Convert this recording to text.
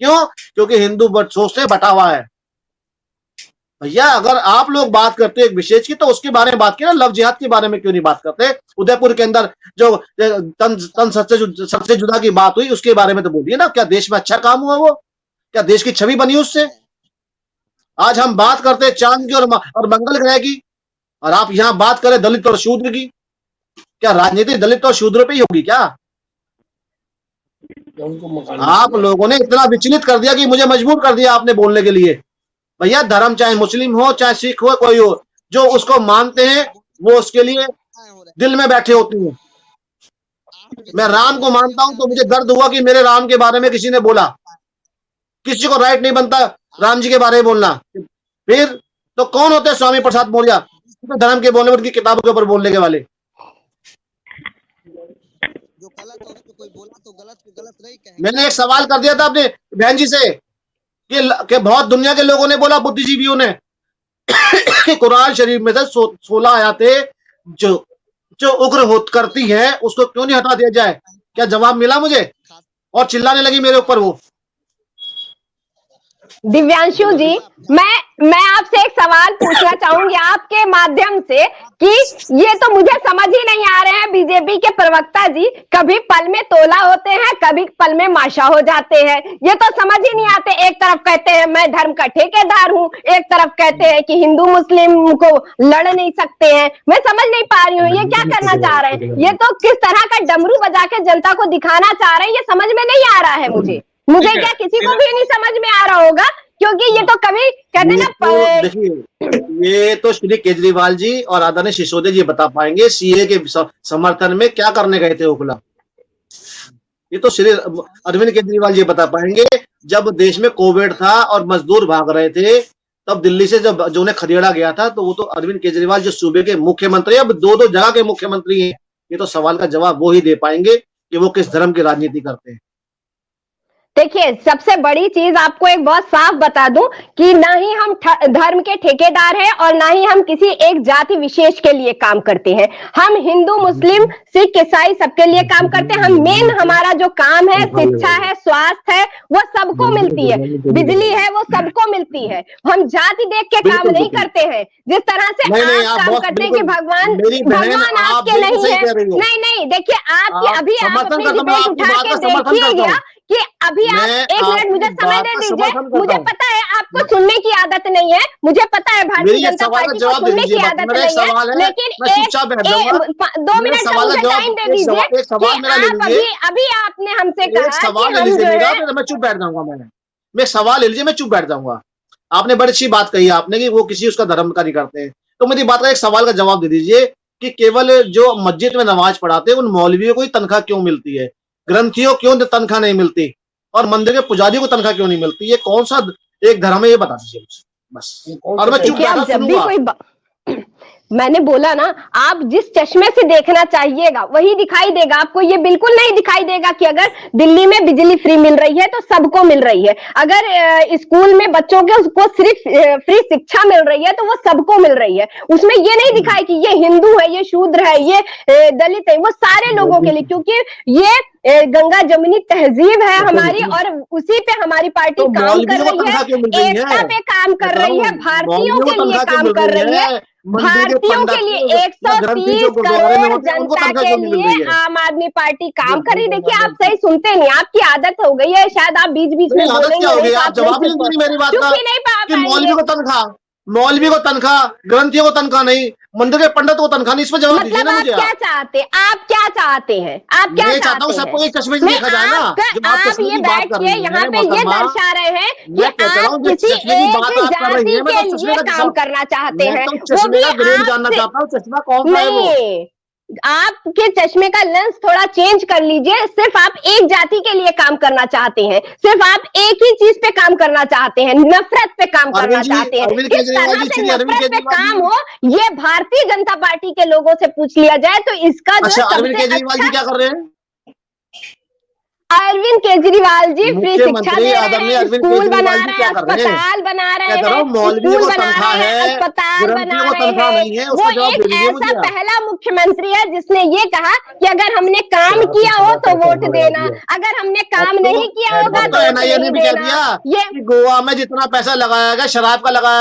क्यों? क्योंकि हिंदू सोच से बटा हुआ है। भैया अगर आप लोग बात करते एक विशेष की तो उसके बारे में बात की ना, लव जिहाद के बारे में क्यों नहीं बात करते? उदयपुर के अंदर जो तन सबसे जुदा की बात हुई उसके बारे में तो बोलिए ना। क्या देश में अच्छा काम हुआ? वो क्या देश की छवि बनी उससे? आज हम बात करते हैं चांद की और मंगल ग्रह की, और आप यहाँ बात करें दलित और शूद्र की। क्या राजनीति दलित और शूद्र पे ही होगी क्या? आप लोगों ने इतना विचलित कर दिया कि मुझे मजबूर कर दिया आपने बोलने के लिए। भैया धर्म चाहे मुस्लिम हो चाहे सिख हो कोई हो, जो उसको मानते हैं वो उसके लिए दिल में बैठे होते हैं। मैं राम को मानता हूं तो मुझे दर्द हुआ कि मेरे राम के बारे में किसी ने बोला। किसी को राइट नहीं बनता राम जी के बारे में बोलना। फिर तो कौन होते हैं स्वामी प्रसाद मौर्य धर्म के बोलने, उनकी किताबों के ऊपर बोलने के वाले? जो गलत हो तो कोई बोला तो गलत नहीं कहेंगे। मैंने एक सवाल कर दिया था अपने बहन जी से कि बहुत दुनिया के लोगों ने बोला, बुद्धिजीवियों ने, कि कुरान शरीफ में से 16 आयतें जो जो उग्र करती है उसको क्यों नहीं हटा दिया जाए? क्या जवाब मिला मुझे? और चिल्लाने लगी मेरे ऊपर वो। दिव्यांशु जी, मैं आपसे एक सवाल पूछना चाहूंगी आपके माध्यम से कि ये तो मुझे समझ ही नहीं आ रहे हैं बीजेपी के प्रवक्ता जी, कभी पल में तोला होते हैं, कभी पल में माशा हो जाते हैं। ये तो समझ ही नहीं आते। एक तरफ कहते हैं मैं धर्म का ठेकेदार हूं, एक तरफ कहते हैं कि हिंदू मुस्लिम को लड़ नहीं सकते हैं। मैं समझ नहीं पा रही हूँ ये क्या करना चाह रहे हैं। ये तो किस तरह का डमरू बजा के जनता को दिखाना चाह रहे हैं, ये समझ में नहीं आ रहा है मुझे क्या किसी को भी नहीं समझ में आ रहा होगा, क्योंकि ये तो कभी कहते ना। देखिए ये तो श्री केजरीवाल जी और आदरणीय सिसोदिया जी बता पाएंगे सीए के समर्थन में क्या करने गए थे ओखला। ये तो श्री अरविंद केजरीवाल जी बता पाएंगे। जब देश में कोविड था और मजदूर भाग रहे थे तब दिल्ली से जब जो उन्हें खदेड़ा गया था, तो वो तो अरविंद केजरीवाल जो सूबे के मुख्यमंत्री, अब दो जगह के मुख्यमंत्री हैं, ये तो सवाल का जवाब वो ही दे पाएंगे कि वो किस धर्म की राजनीति करते हैं। देखिए सबसे बड़ी चीज आपको एक बहुत साफ बता दूं कि ना ही हम धर्म के ठेकेदार हैं और ना ही हम किसी एक जाति विशेष के लिए काम करते हैं। हम हिंदू मुस्लिम सिख ईसाई सबके लिए काम करते हैं। हम मेन हमारा जो काम है शिक्षा है, स्वास्थ्य है, वो सबको मिलती है, बिजली है वो सबको मिलती है। हम जाति देख के काम नहीं करते हैं जिस तरह से आप काम करते हैं कि भगवान आपके नहीं है। नहीं देखिए आपकी अभी आप अपनी डिबेट उठा के देखिएगा कि अभी आप एक मिनट मुझे समय दे दीजिए। मुझे पता है आपको सुनने की आदत नहीं है, मुझे पता है भारतीय जनता पार्टी को सुनने की आदत नहीं है, लेकिन 2 मिनट का मुझे टाइम दे दीजिए कि अभी आपने हमसे कहा कि मैं चुप बैठ जाऊंगा। मैं सवाल ले लीजिए, मैं चुप बैठ जाऊंगा। आपने बड़ी अच्छी बात कही आपने कि वो किसी उसका धर्म का नहीं करते हैं, तो मेरी बात का एक सवाल का जवाब दे दीजिए कि केवल जो मस्जिद में नमाज पढ़ाते हैं उन मौलवियों को ही तनख्वाह क्यों मिलती है, ग्रंथियों क्यों तनख्वाह नहीं मिलती, और मंदिर के पुजारियों को तनख्वाह क्यों नहीं मिलती? ये कौन सा एक धर्म है ये बता दीजिए बस। और मैं चुप बैठा सुनूंगा। मैंने बोला ना, आप जिस चश्मे से देखना चाहिएगा वही दिखाई देगा आपको। ये बिल्कुल नहीं दिखाई देगा कि अगर दिल्ली में बिजली फ्री मिल रही है तो सबको मिल रही है, अगर स्कूल में बच्चों के उसको सिर्फ फ्री शिक्षा मिल रही है तो वो सबको मिल रही है। उसमें ये नहीं दिखाई कि ये हिंदू है, ये शूद्र है, ये दलित है, वो सारे लोगों के लिए, क्योंकि ये गंगा जमुनी तहजीब है हमारी और उसी पे हमारी पार्टी काम कर रही है, एकता पे काम कर रही है, भारतीयों के लिए काम कर रही है, भारतीयों के लिए 130 करोड़ जनता के लिए आम आदमी पार्टी काम कर रही। देखिए आप सही सुनते नहीं, आपकी आदत हो गई है, शायद आप बीच बीच में बोलेंगे, आप जवाब नहीं देंगे मेरी बात का। मौलवी को तनख्वाह, ग्रंथियों को तनख्वाह नहीं, मंदिर के पंडित को तनख्वाह नहीं, इसमें जवाब दीजिए ना मुझे। क्या चाहते हैं आप? क्या चाहते हैं आप? क्या चाहता हूँ सबको एक चश्मे से देखा जाए ना। आप ये बैठ के यहाँ पे ये दर्शा रहे हैं कि आप किसी एक जाति के लिए काम करना चाहते हैं, वो भी नहीं। आपके चश्मे का लेंस थोड़ा चेंज कर लीजिए। सिर्फ आप एक जाति के लिए काम करना चाहते हैं, सिर्फ आप एक ही चीज पे काम करना चाहते हैं, नफरत पे काम करना चाहते हैं। किस तरह से नफरत पे काम हो ये भारतीय जनता पार्टी के लोगों से पूछ लिया जाए तो इसका जो अरविंद केजरीवाल जी क्या कर रहे हैं? अरविंद केजरीवाल जी फ्री शिक्षा मुख्यमंत्री दे रहे आदरणीय हैं, अरविंद स्कूल बना केजरीवाल जी रहे क्या हैं, कर रहे हैं? अस्पताल बना रहे कहता हैं, हूँ मौलवी स्कूल को बना तनख्वाह रहे हैं, है, अस्पताल बना ग्रंथियों को रहे तनख्वाह हैं। नहीं है, वो उसका जवाब एक दे दीजिए ऐसा मुझे आप। पहला मुख्यमंत्री है जिसने ये कहा कि अगर हमने काम किया हो तो वोट देना, अगर हमने काम नहीं किया होगा अब तो तो वोट एनआईए ने नहीं भी कह देना। दिया ये कि गोवा में जितना पैसा लगाया गया शराब का लगाया